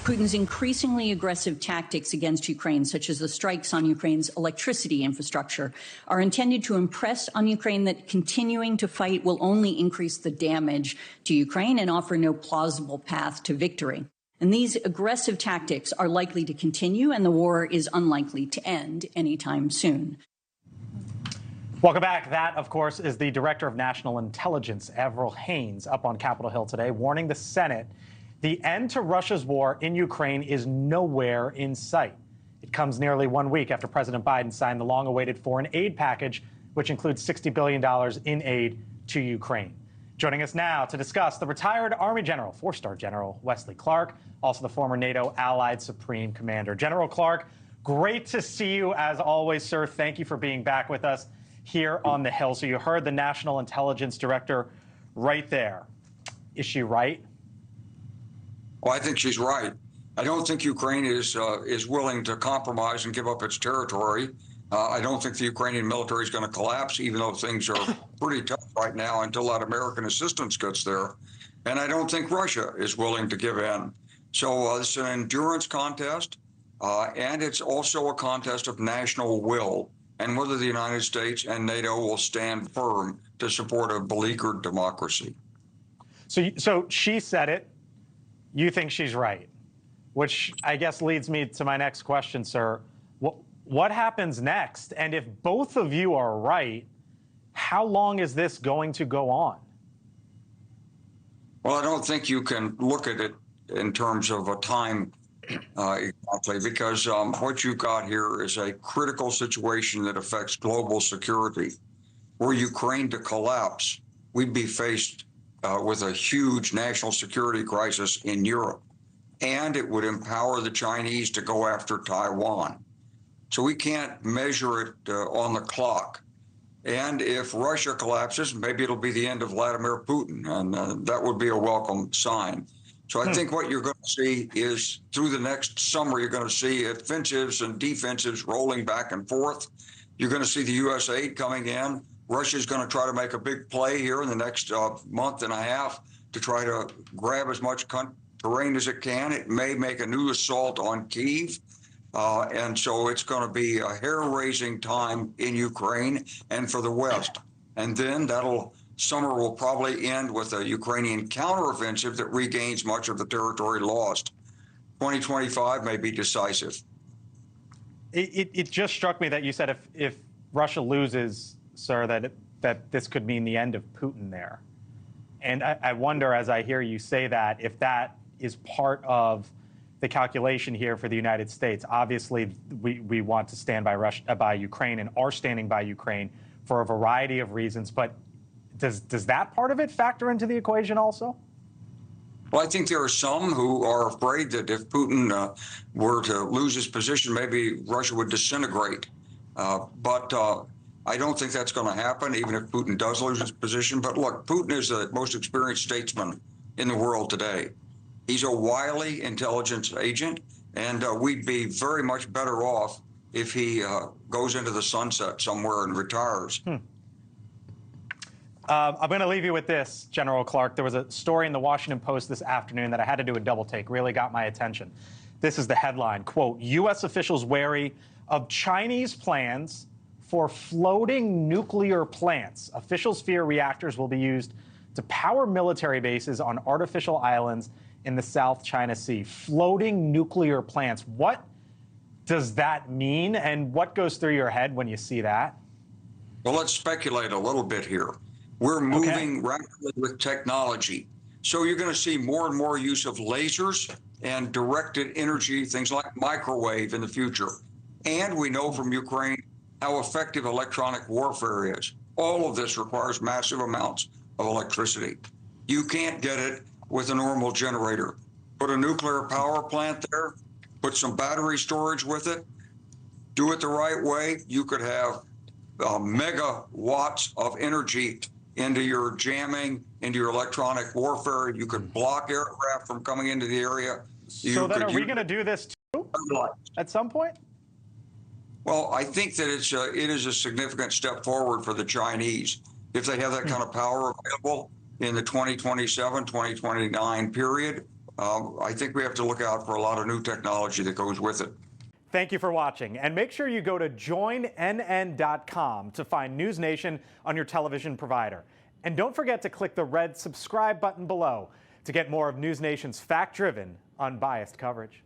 Putin's increasingly aggressive tactics against Ukraine, such as the strikes on Ukraine's electricity infrastructure, are intended to impress on Ukraine that continuing to fight will only increase the damage to Ukraine and offer no plausible path to victory. And these aggressive tactics are likely to continue, and the war is unlikely to end anytime soon. Welcome back. That, of course, is the Director of National Intelligence, Avril Haines, up on Capitol Hill today, warning the Senate the end to Russia's war in Ukraine is nowhere in sight. It comes nearly 1 week after President Biden signed the long-awaited foreign aid package, which includes $60 billion in aid to Ukraine. Joining us now to discuss the retired Army General, four-star General Wesley Clark, also the former NATO Allied Supreme Commander. General Clark, great to see you as always, sir. Thank you for being back with us here on the Hill. So you heard the National Intelligence Director right there. Is she right? Well, I think she's right. I don't think Ukraine is willing to compromise and give up its territory. I don't think the Ukrainian military is going to collapse, even though things are pretty tough right now until that American assistance gets there. And I don't think Russia is willing to give in. So it's an endurance contest, and it's also a contest of national will and whether the United States and NATO will stand firm to support a beleaguered democracy. So she said it. You think she's right, which I guess leads me to my next question, sir. What happens next? And if both of you are right, how long is this going to go on? Well, I don't think you can look at it in terms of a time exactly, because what you've got here is a critical situation that affects global security. Were Ukraine to collapse, we'd be faced with a huge national security crisis in Europe, and it would empower the Chinese to go after Taiwan. So we can't measure it on the clock. And if Russia collapses, maybe it'll be the end of Vladimir Putin, and that would be a welcome sign. So I think what you're going to see is through the next summer, you're going to see offensives and defensives rolling back and forth. You're going to see the U.S. aid coming in. Russia's going to try to make a big play here in the next month and a half to try to grab as much terrain as it can. It may make a new assault on Kyiv. And so it's going to be a hair-raising time in Ukraine and for the West. And then summer will probably end with a Ukrainian counteroffensive that regains much of the territory lost. 2025 may be decisive. It just struck me that you said if Russia loses, sir, that this could mean the end of Putin there. And I wonder, as I hear you say that, if that is part of the calculation here for the United States. Obviously, we want to stand by Ukraine and are standing by Ukraine for a variety of reasons. But does that part of it factor into the equation also? Well, I think there are some who are afraid that if Putin were to lose his position, maybe Russia would disintegrate. But I don't think that's going to happen, even if Putin does lose his position. But look, Putin is the most experienced statesman in the world today. He's a wily intelligence agent, and we'd be very much better off if he goes into the sunset somewhere and retires. I'm going to leave you with this, General Clark. There was a story in the Washington Post this afternoon that I had to do a double take, really got my attention. This is the headline, quote, U.S. officials wary of Chinese plans for floating nuclear plants. Officials fear reactors will be used to power military bases on artificial islands in the South China Sea. Floating nuclear plants. What does that mean, and what goes through your head when you see that? Well, let's speculate a little bit here. We're moving rapidly with technology. So you're going to see more and more use of lasers and directed energy, things like microwave in the future. And we know from Ukraine how effective electronic warfare is. All of this requires massive amounts of electricity. You can't get it with a normal generator. Put a nuclear power plant there, put some battery storage with it, do it the right way, you could have megawatts of energy into your jamming, into your electronic warfare. You could block aircraft from coming into the area. So then are we going to do this too at some point? Well, I think that it is a significant step forward for the Chinese. If they have that kind of power available in the 2027, 2029 period, I think we have to look out for a lot of new technology that goes with it. Thank you for watching, and make sure you go to joinnn.com to find NewsNation on your television provider. And don't forget to click the red subscribe button below to get more of NewsNation's fact-driven, unbiased coverage.